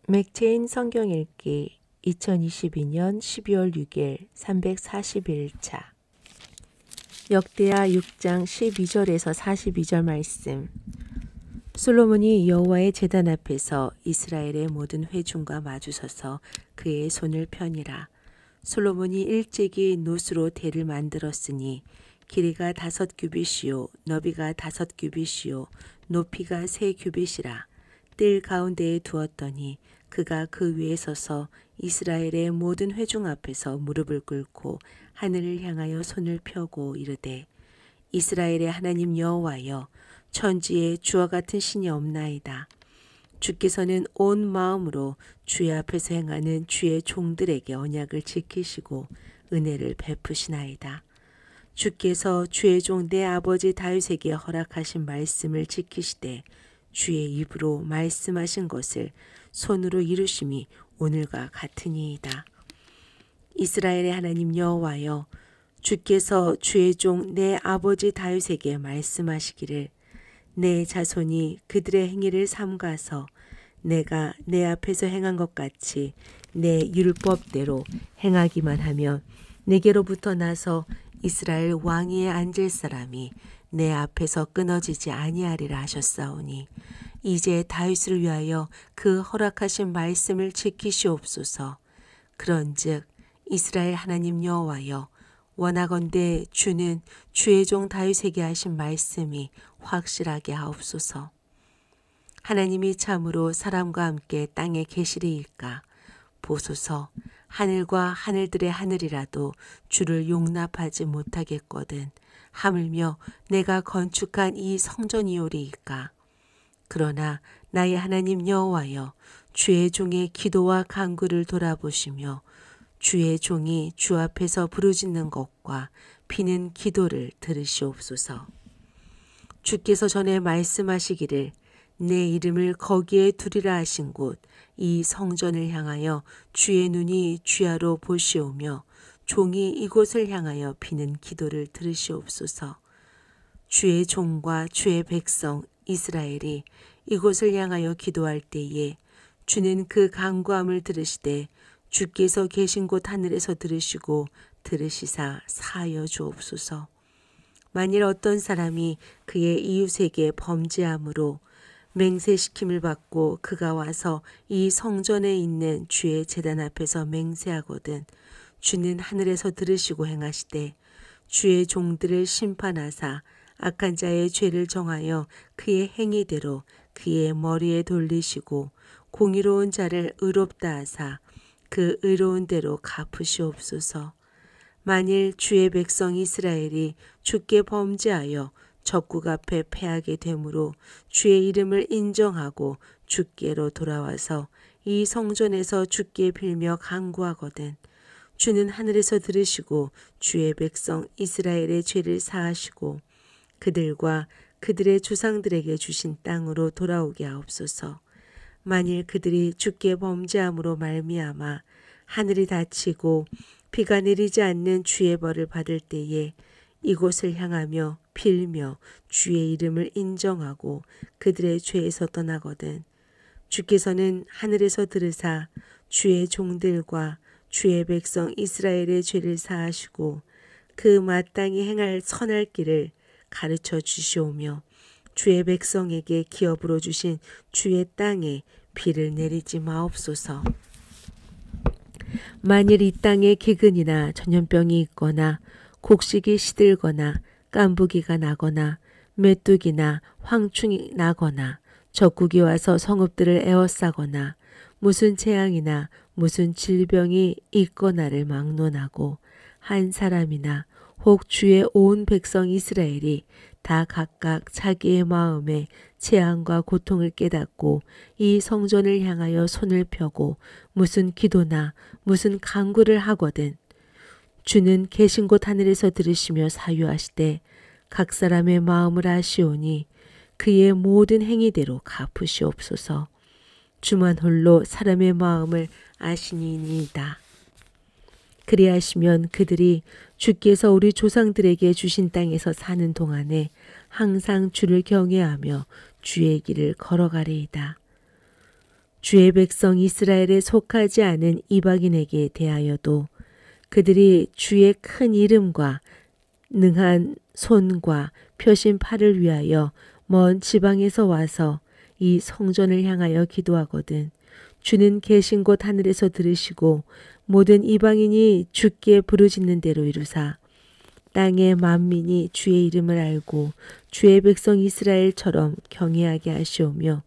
맥체인 성경 읽기 2022년 12월 6일 341차 역대하 6장 12절에서 42절 말씀. 솔로몬이 여호와의 제단 앞에서 이스라엘의 모든 회중과 마주서서 그의 손을 펴니라. 솔로몬이 일찍이 노수로 대를 만들었으니 길이가 5규빗이요 너비가 5규빗이요 높이가 3규빗이라. 뜰 가운데에 두었더니 그가 그 위에 서서 이스라엘의 모든 회중 앞에서 무릎을 꿇고 하늘을 향하여 손을 펴고 이르되, 이스라엘의 하나님 여호와여, 천지에 주와 같은 신이 없나이다. 주께서는 온 마음으로 주의 앞에서 행하는 주의 종들에게 언약을 지키시고 은혜를 베푸시나이다. 주께서 주의 종 내 아버지 다윗에게 허락하신 말씀을 지키시되 주의 입으로 말씀하신 것을 손으로 이루심이 오늘과 같으니이다. 이스라엘의 하나님 여호와여, 주께서 주의 종 내 아버지 다윗에게 말씀하시기를, 내 자손이 그들의 행위를 삼가서 내가 내 앞에서 행한 것 같이 내 율법대로 행하기만 하면 내게로부터 나서 이스라엘 왕위에 앉을 사람이 내 앞에서 끊어지지 아니하리라 하셨사오니, 이제 다윗을 위하여 그 허락하신 말씀을 지키시옵소서. 그런즉 이스라엘 하나님 여호와여, 원하건대 주는 주의 종 다윗에게 하신 말씀이 확실하게 하옵소서. 하나님이 참으로 사람과 함께 땅에 계시리이까? 보소서, 하늘과 하늘들의 하늘이라도 주를 용납하지 못하겠거든 하물며 내가 건축한 이 성전이오리이까? 그러나 나의 하나님 여호와여, 주의 종의 기도와 간구를 돌아보시며 주의 종이 주 앞에서 부르짖는 것과 비는 기도를 들으시옵소서. 주께서 전에 말씀하시기를, 내 이름을 거기에 두리라 하신 곳 이 성전을 향하여 주의 눈이 주야로 보시오며 종이 이곳을 향하여 비는 기도를 들으시옵소서. 주의 종과 주의 백성 이스라엘이 이곳을 향하여 기도할 때에 주는 그 간구함을 들으시되 주께서 계신 곳 하늘에서 들으시고 들으시사 사하여 주옵소서. 만일 어떤 사람이 그의 이웃에게 범죄함으로 맹세시킴을 받고 그가 와서 이 성전에 있는 주의 제단 앞에서 맹세하거든 주는 하늘에서 들으시고 행하시되 주의 종들을 심판하사 악한 자의 죄를 정하여 그의 행위대로 그의 머리에 돌리시고 공의로운 자를 의롭다 하사 그 의로운 대로 갚으시옵소서. 만일 주의 백성 이스라엘이 주께 범죄하여 적국 앞에 패하게 되므로 주의 이름을 인정하고 주께로 돌아와서 이 성전에서 주께 빌며 간구하거든 주는 하늘에서 들으시고 주의 백성 이스라엘의 죄를 사하시고 그들과 그들의 조상들에게 주신 땅으로 돌아오게 하옵소서. 만일 그들이 주께 범죄함으로 말미암아 하늘이 닫히고 비가 내리지 않는 주의 벌을 받을 때에 이곳을 향하며 빌며 주의 이름을 인정하고 그들의 죄에서 떠나거든 주께서는 하늘에서 들으사 주의 종들과 주의 백성 이스라엘의 죄를 사하시고 그 마땅히 행할 선할 길을 가르쳐 주시오며 주의 백성에게 기업으로 주신 주의 땅에 비를 내리지 마옵소서. 만일 이 땅에 기근이나 전염병이 있거나 곡식이 시들거나 깐부기가 나거나 메뚜기나 황충이 나거나 적국이 와서 성읍들을 에워싸거나 무슨 재앙이나 무슨 질병이 있거나를 막론하고 한 사람이나 혹 주의 온 백성 이스라엘이 다 각각 자기의 마음에 재앙과 고통을 깨닫고 이 성전을 향하여 손을 펴고 무슨 기도나 무슨 간구를 하거든 주는 계신 곳 하늘에서 들으시며 사유하시되 각 사람의 마음을 아시오니 그의 모든 행위대로 갚으시옵소서. 주만 홀로 사람의 마음을 아시니이다. 그리하시면 그들이 주께서 우리 조상들에게 주신 땅에서 사는 동안에 항상 주를 경외하며 주의 길을 걸어가리이다. 주의 백성 이스라엘에 속하지 않은 이방인에게 대하여도 그들이 주의 큰 이름과 능한 손과 펴신 팔을 위하여 먼 지방에서 와서 이 성전을 향하여 기도하거든 주는 계신 곳 하늘에서 들으시고 모든 이방인이 주께 부르짖는 대로 이루사 땅의 만민이 주의 이름을 알고 주의 백성 이스라엘처럼 경외하게 하시오며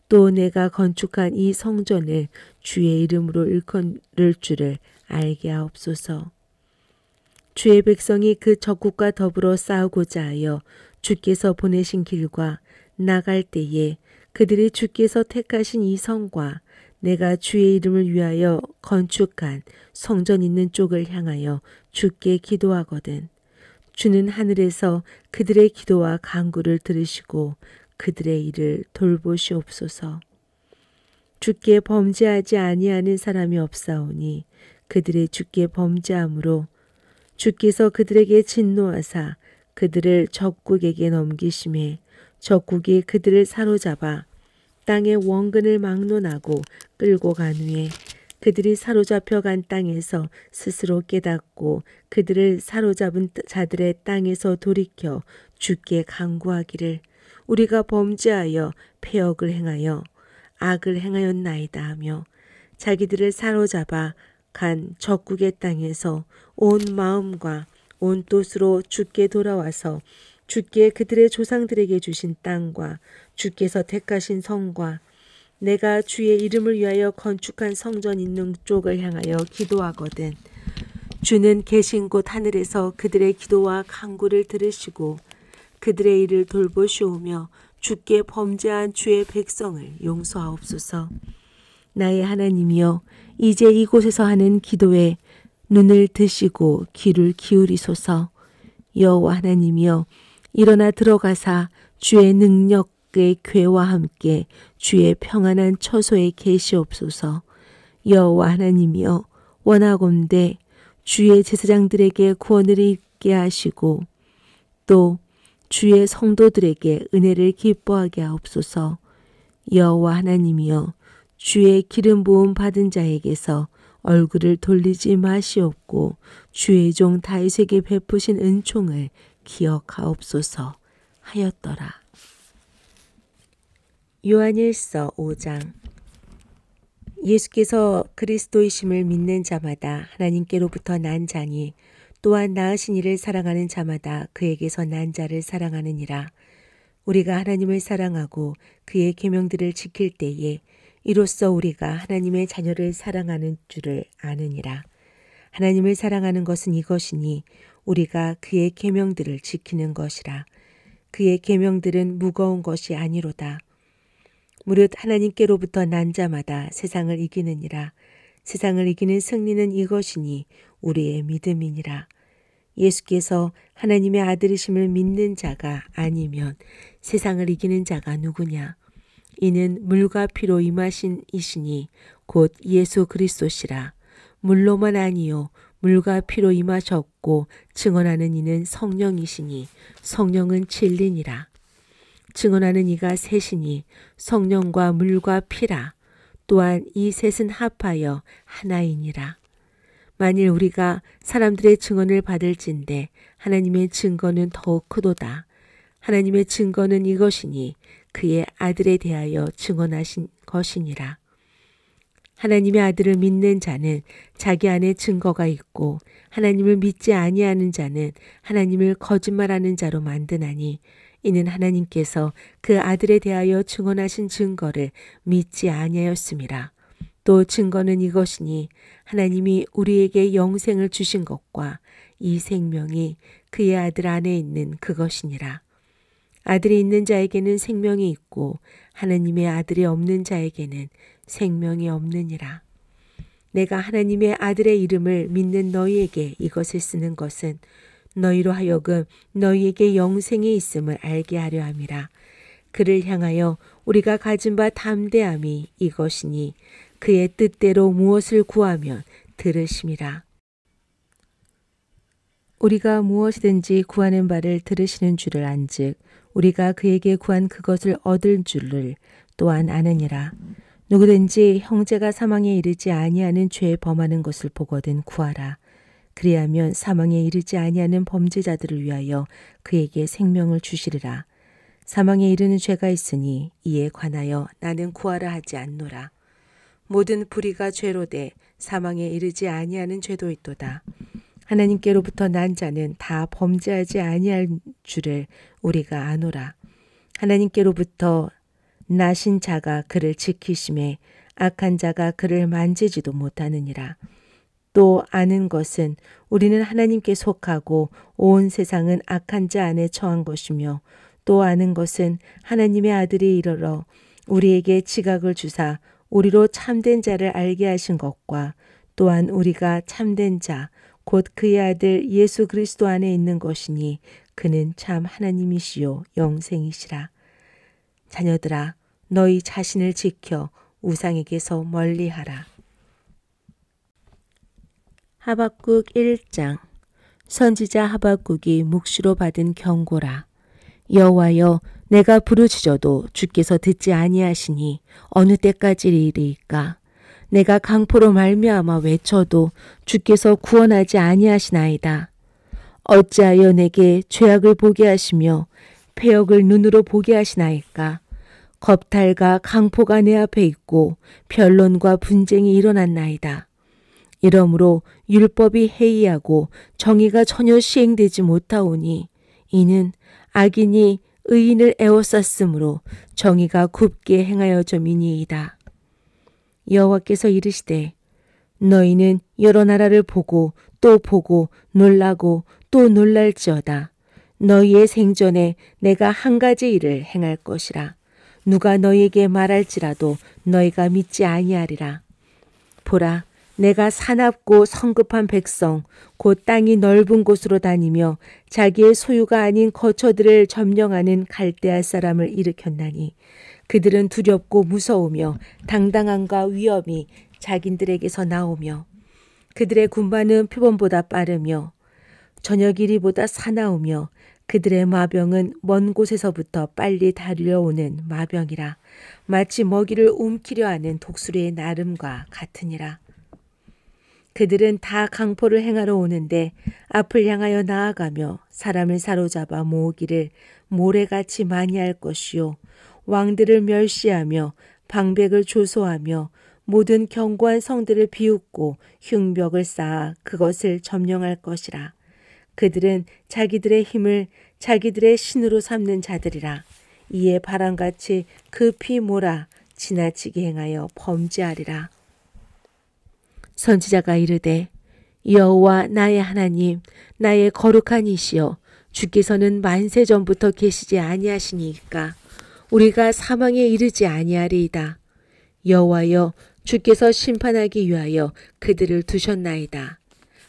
또 내가 건축한 이 성전을 주의 이름으로 일컫을 줄을 알게 하옵소서. 주의 백성이 그 적국과 더불어 싸우고자 하여 주께서 보내신 길과 나갈 때에 그들이 주께서 택하신 이 성과 내가 주의 이름을 위하여 건축한 성전 있는 쪽을 향하여 주께 기도하거든 주는 하늘에서 그들의 기도와 간구를 들으시고 그들의 일을 돌보시옵소서. 주께 범죄하지 아니하는 사람이 없사오니 그들의 주께 범죄함으로 주께서 그들에게 진노하사 그들을 적국에게 넘기심에 적국이 그들을 사로잡아 땅의 원근을 막론하고 끌고 간 후에 그들이 사로잡혀 간 땅에서 스스로 깨닫고 그들을 사로잡은 자들의 땅에서 돌이켜 주께 간구하기를 우리가 범죄하여 패역을 행하여 악을 행하였나이다 하며 자기들을 사로잡아 간 적국의 땅에서 온 마음과 온 뜻으로 주께 돌아와서 주께 그들의 조상들에게 주신 땅과 주께서 택하신 성과 내가 주의 이름을 위하여 건축한 성전 있는 쪽을 향하여 기도하거든 주는 계신 곳 하늘에서 그들의 기도와 간구를 들으시고 그들의 일을 돌보시오며 주께 범죄한 주의 백성을 용서하옵소서. 나의 하나님이여 이제 이곳에서 하는 기도에 눈을 드시고 귀를 기울이소서. 여호와 하나님이여 일어나 들어가사 주의 능력의 궤와 함께 주의 평안한 처소에 계시옵소서. 여호와 하나님이여 원하건대 주의 제사장들에게 구원을 있게 하시고 또 주의 성도들에게 은혜를 기뻐하게 하옵소서. 여호와 하나님이여 주의 기름 부음 받은 자에게서 얼굴을 돌리지 마시옵고 주의 종 다윗에게 베푸신 은총을 기억하옵소서 하였더라. 요한일서 5장. 예수께서 그리스도이심을 믿는 자마다 하나님께로부터 난 자니 또한 낳으신 이를 사랑하는 자마다 그에게서 난 자를 사랑하느니라. 우리가 하나님을 사랑하고 그의 계명들을 지킬 때에 이로써 우리가 하나님의 자녀를 사랑하는 줄을 아느니라. 하나님을 사랑하는 것은 이것이니 우리가 그의 계명들을 지키는 것이라. 그의 계명들은 무거운 것이 아니로다. 무릇 하나님께로부터 난 자마다 세상을 이기느니라. 세상을 이기는 승리는 이것이니 우리의 믿음이니라. 예수께서 하나님의 아들이심을 믿는 자가 아니면 세상을 이기는 자가 누구냐? 이는 물과 피로 임하신 이시니 곧 예수 그리스도시라. 물로만 아니요 물과 피로 임하셨고 증언하는 이는 성령이시니 성령은 진리니라. 증언하는 이가 셋이니 성령과 물과 피라. 또한 이 셋은 합하여 하나이니라. 만일 우리가 사람들의 증언을 받을진대 하나님의 증거는 더욱 크도다. 하나님의 증거는 이것이니 그의 아들에 대하여 증언하신 것이니라. 하나님의 아들을 믿는 자는 자기 안에 증거가 있고 하나님을 믿지 아니하는 자는 하나님을 거짓말하는 자로 만드나니 이는 하나님께서 그 아들에 대하여 증언하신 증거를 믿지 아니하였음이라. 또 증거는 이것이니 하나님이 우리에게 영생을 주신 것과 이 생명이 그의 아들 안에 있는 그것이니라. 아들이 있는 자에게는 생명이 있고 하나님의 아들이 없는 자에게는 생명이 없느니라. 내가 하나님의 아들의 이름을 믿는 너희에게 이것을 쓰는 것은 너희로 하여금 너희에게 영생이 있음을 알게 하려 함이라. 그를 향하여 우리가 가진 바 담대함이 이것이니 그의 뜻대로 무엇을 구하면 들으심이라. 우리가 무엇이든지 구하는 바를 들으시는 줄을 안즉 우리가 그에게 구한 그것을 얻을 줄을 또한 아느니라. 누구든지 형제가 사망에 이르지 아니하는 죄 범하는 것을 보거든 구하라. 그리하면 사망에 이르지 아니하는 범죄자들을 위하여 그에게 생명을 주시리라. 사망에 이르는 죄가 있으니 이에 관하여 나는 구하라 하지 않노라. 모든 불의가 죄로 돼 사망에 이르지 아니하는 죄도 있도다. 하나님께로부터 난 자는 다 범죄하지 아니할 줄을 우리가 아노라. 하나님께로부터 나신 자가 그를 지키심에 악한 자가 그를 만지지도 못하느니라. 또 아는 것은 우리는 하나님께 속하고 온 세상은 악한 자 안에 처한 것이며, 또 아는 것은 하나님의 아들이 이르러 우리에게 지각을 주사 우리로 참된 자를 알게 하신 것과, 또한 우리가 참된 자 곧 그의 아들 예수 그리스도 안에 있는 것이니 그는 참 하나님이시요 영생이시라. 자녀들아, 너희 자신을 지켜 우상에게서 멀리하라. 하박국 1장. 선지자 하박국이 묵시로 받은 경고라. 여호와여, 내가 부르짖어도 주께서 듣지 아니하시니 어느 때까지리이까? 내가 강포로 말미암아 외쳐도 주께서 구원하지 아니하시나이다. 어찌하여 내게 죄악을 보게 하시며 패역을 눈으로 보게 하시나이까? 겁탈과 강포가 내 앞에 있고 변론과 분쟁이 일어났나이다. 이러므로 율법이 해이하고 정의가 전혀 시행되지 못하오니 이는 악인이 의인을 에워쌌으므로 정의가 굽게 행하여짐이니이다. 여호와께서 이르시되 너희는 여러 나라를 보고 또 보고 놀라고 또 놀랄지어다. 너희의 생전에 내가 한 가지 일을 행할 것이라. 누가 너희에게 말할지라도 너희가 믿지 아니하리라. 보라, 내가 사납고 성급한 백성 곧 땅이 넓은 곳으로 다니며 자기의 소유가 아닌 거처들을 점령하는 갈대아 사람을 일으켰나니 그들은 두렵고 무서우며 당당함과 위엄이 자긴들에게서 나오며 그들의 군마는 표범보다 빠르며 저녁 이리보다 사나우며 그들의 마병은 먼 곳에서부터 빨리 달려오는 마병이라. 마치 먹이를 움키려 하는 독수리의 나름과 같으니라. 그들은 다 강포를 행하러 오는데 앞을 향하여 나아가며 사람을 사로잡아 모으기를 모래같이 많이 할 것이요, 왕들을 멸시하며 방백을 조소하며 모든 견고한 성들을 비웃고 흉벽을 쌓아 그것을 점령할 것이라. 그들은 자기들의 힘을 자기들의 신으로 삼는 자들이라. 이에 바람같이 급히 몰아 지나치게 행하여 범죄하리라. 선지자가 이르되 여호와 나의 하나님, 나의 거룩한 이시여, 주께서는 만세 전부터 계시지 아니하시니까 우리가 사망에 이르지 아니하리이다. 여호와여, 주께서 심판하기 위하여 그들을 두셨나이다.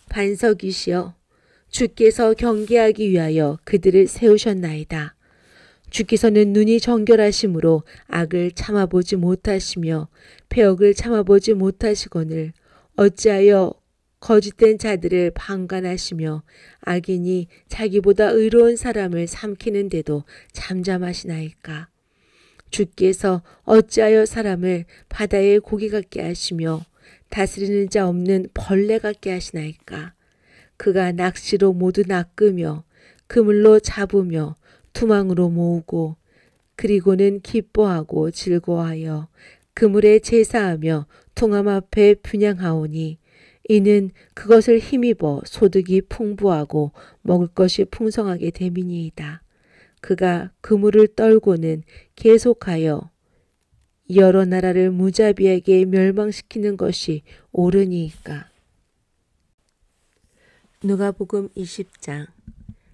반석이시여, 주께서 경계하기 위하여 그들을 세우셨나이다. 주께서는 눈이 정결하심으로 악을 참아보지 못하시며 패역을 참아보지 못하시거늘 어찌하여 거짓된 자들을 방관하시며 악인이 자기보다 의로운 사람을 삼키는데도 잠잠하시나이까? 주께서 어찌하여 사람을 바다의 고기 같게 하시며 다스리는 자 없는 벌레 같게 하시나이까? 그가 낚시로 모두 낚으며 그물로 잡으며 투망으로 모으고 그리고는 기뻐하고 즐거워하여 그물에 제사하며 통함 앞에 분향하오니 이는 그것을 힘입어 소득이 풍부하고 먹을 것이 풍성하게 됨이니이다. 그가 그물을 떨고는 계속하여 여러 나라를 무자비하게 멸망시키는 것이 옳으니이까. 누가복음 20장.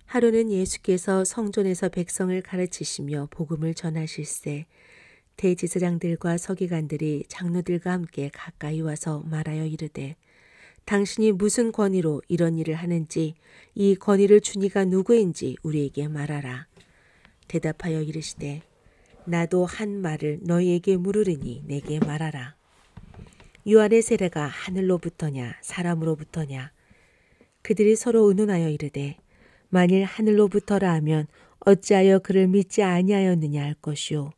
하루는 예수께서 성전에서 백성을 가르치시며 복음을 전하실세 대제사장들과 서기관들이 장로들과 함께 가까이 와서 말하여 이르되 당신이 무슨 권위로 이런 일을 하는지 이 권위를 준 이가 누구인지 우리에게 말하라. 대답하여 이르시되 나도 한 말을 너희에게 물으리니 내게 말하라. 요한의 세례가 하늘로부터냐 사람으로부터냐? 그들이 서로 의논하여 이르되 만일 하늘로부터라 하면 어찌하여 그를 믿지 아니하였느냐 할 것이요,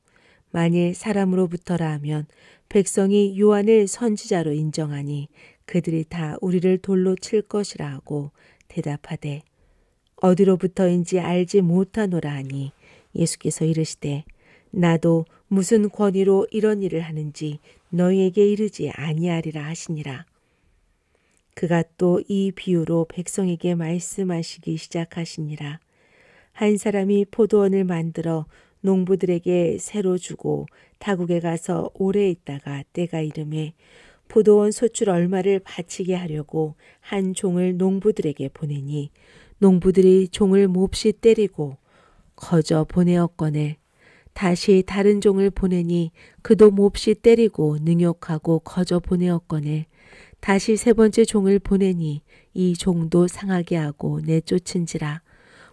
만일 사람으로부터라 하면 백성이 요한을 선지자로 인정하니 그들이 다 우리를 돌로 칠 것이라 하고 대답하되 어디로부터인지 알지 못하노라 하니 예수께서 이르시되 나도 무슨 권위로 이런 일을 하는지 너희에게 이르지 아니하리라 하시니라. 그가 또 이 비유로 백성에게 말씀하시기 시작하시니라. 한 사람이 포도원을 만들어 농부들에게 새로 주고 타국에 가서 오래 있다가 때가 이르매 포도원 소출 얼마를 바치게 하려고 한 종을 농부들에게 보내니 농부들이 종을 몹시 때리고 거저 보내었거늘 다시 다른 종을 보내니 그도 몹시 때리고 능욕하고 거저 보내었거늘 다시 세 번째 종을 보내니 이 종도 상하게 하고 내쫓은지라.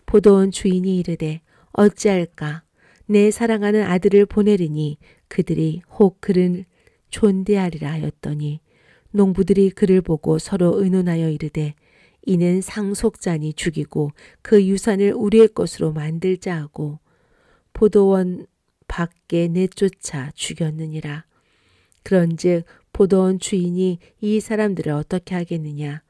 포도원 주인이 이르되 어찌할까 내 사랑하는 아들을 보내리니 그들이 혹 그를 존대하리라 하였더니 농부들이 그를 보고 서로 의논하여 이르되 이는 상속자니 죽이고 그 유산을 우리의 것으로 만들자 하고 포도원 밖에 내쫓아 죽였느니라. 그런즉 포도원 주인이 이 사람들을 어떻게 하겠느냐.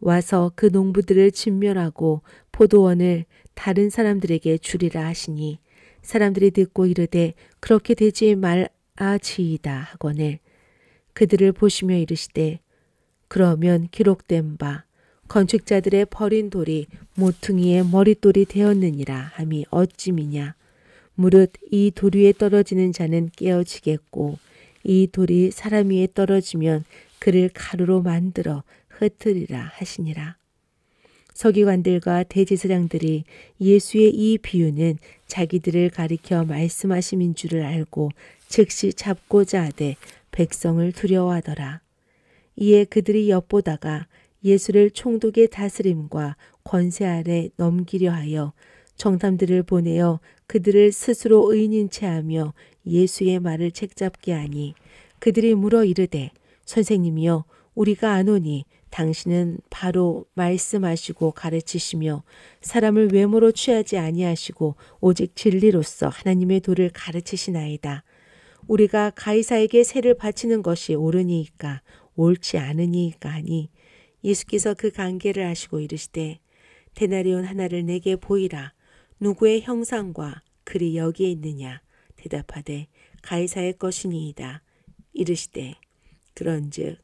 와서 그 농부들을 진멸하고 포도원을 다른 사람들에게 주리라 하시니 사람들이 듣고 이르되 그렇게 되지 말아지이다 하거늘 그들을 보시며 이르시되 그러면 기록된 바 건축자들의 버린 돌이 모퉁이의 머릿돌이 되었느니라 함이 어찌미냐. 무릇 이 돌 위에 떨어지는 자는 깨어지겠고 이 돌이 사람 위에 떨어지면 그를 가루로 만들어 흩으리라 하시니라. 서기관들과 대제사장들이 예수의 이 비유는 자기들을 가리켜 말씀하심인 줄을 알고 즉시 잡고자 하되 백성을 두려워하더라. 이에 그들이 엿보다가 예수를 총독의 다스림과 권세 아래 넘기려 하여 정탐들을 보내어 그들을 스스로 의인인 체하며 예수의 말을 책잡게 하니 그들이 물어 이르되 선생님이여 우리가 아노니 당신은 바로 말씀하시고 가르치시며 사람을 외모로 취하지 아니하시고 오직 진리로서 하나님의 도를 가르치시나이다. 우리가 가이사에게 세를 바치는 것이 옳으니이까 옳지 않으니이까 하니 예수께서 그 관계를 하시고 이르시되 데나리온 하나를 내게 보이라. 누구의 형상과 글이 여기에 있느냐. 대답하되 가이사의 것이니이다. 이르시되 그런즉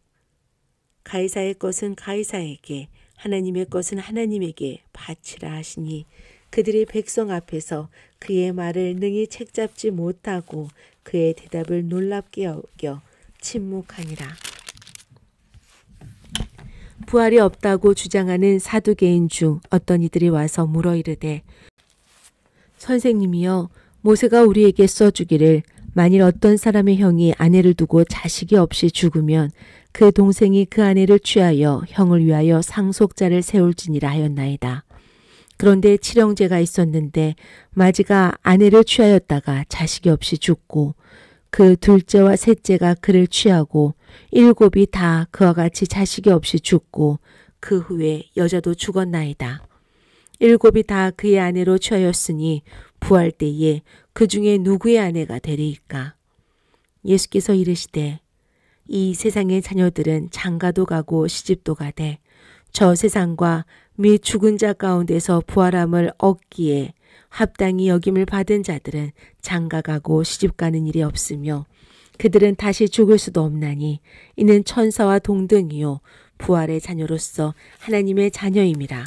가이사의 것은 가이사에게 하나님의 것은 하나님에게 바치라 하시니 그들이 백성 앞에서 그의 말을 능히 책잡지 못하고 그의 대답을 놀랍게 여겨 침묵하니라. 부활이 없다고 주장하는 사두개인 중 어떤 이들이 와서 물어 이르되 선생님이여 모세가 우리에게 써주기를 만일 어떤 사람의 형이 아내를 두고 자식이 없이 죽으면 그 동생이 그 아내를 취하여 형을 위하여 상속자를 세울지니라 하였나이다. 그런데 칠형제가 있었는데 마지가 아내를 취하였다가 자식이 없이 죽고 그 둘째와 셋째가 그를 취하고 일곱이 다 그와 같이 자식이 없이 죽고 그 후에 여자도 죽었나이다. 일곱이 다 그의 아내로 취하였으니 부활 때에 그 중에 누구의 아내가 되리이까? 예수께서 이르시되 이 세상의 자녀들은 장가도 가고 시집도 가되 저 세상과 및 죽은 자 가운데서 부활함을 얻기에 합당히 여김을 받은 자들은 장가가고 시집가는 일이 없으며 그들은 다시 죽을 수도 없나니 이는 천사와 동등이요 부활의 자녀로서 하나님의 자녀임이라.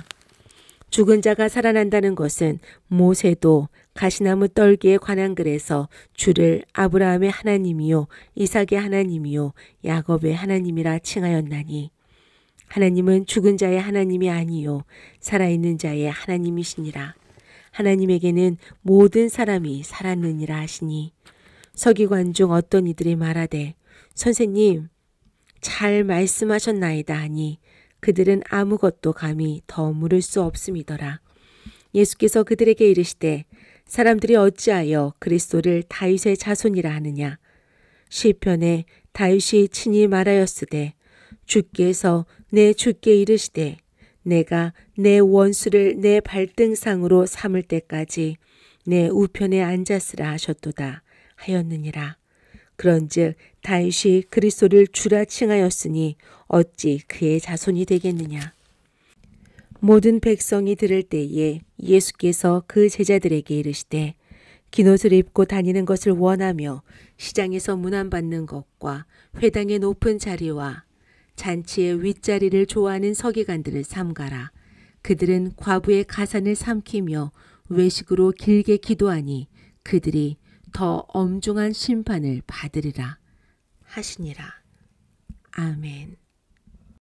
죽은 자가 살아난다는 것은 모세도 가시나무 떨기에 관한 글에서 주를 아브라함의 하나님이요 이삭의 하나님이요 야곱의 하나님이라 칭하였나니 하나님은 죽은 자의 하나님이 아니요 살아있는 자의 하나님이시니라. 하나님에게는 모든 사람이 살았느니라 하시니 서기관 중 어떤 이들이 말하되 선생님 잘 말씀하셨나이다 하니 그들은 아무것도 감히 더 물을 수 없음이더라. 예수께서 그들에게 이르시되 사람들이 어찌하여 그리스도를 다윗의 자손이라 하느냐. 시편에 다윗이 친히 말하였으되 주께서 내 주께 이르시되 내가 내 원수를 내 발등상으로 삼을 때까지 내 우편에 앉았으라 하셨도다 하였느니라. 그런즉 다윗이 그리스도를 주라 칭하였으니 어찌 그의 자손이 되겠느냐. 모든 백성이 들을 때에 예수께서 그 제자들에게 이르시되 긴 옷을 입고 다니는 것을 원하며 시장에서 문안받는 것과 회당의 높은 자리와 잔치의 윗자리를 좋아하는 서기관들을 삼가라. 그들은 과부의 가산을 삼키며 외식으로 길게 기도하니 그들이 더 엄중한 심판을 받으리라 하시니라. 아멘.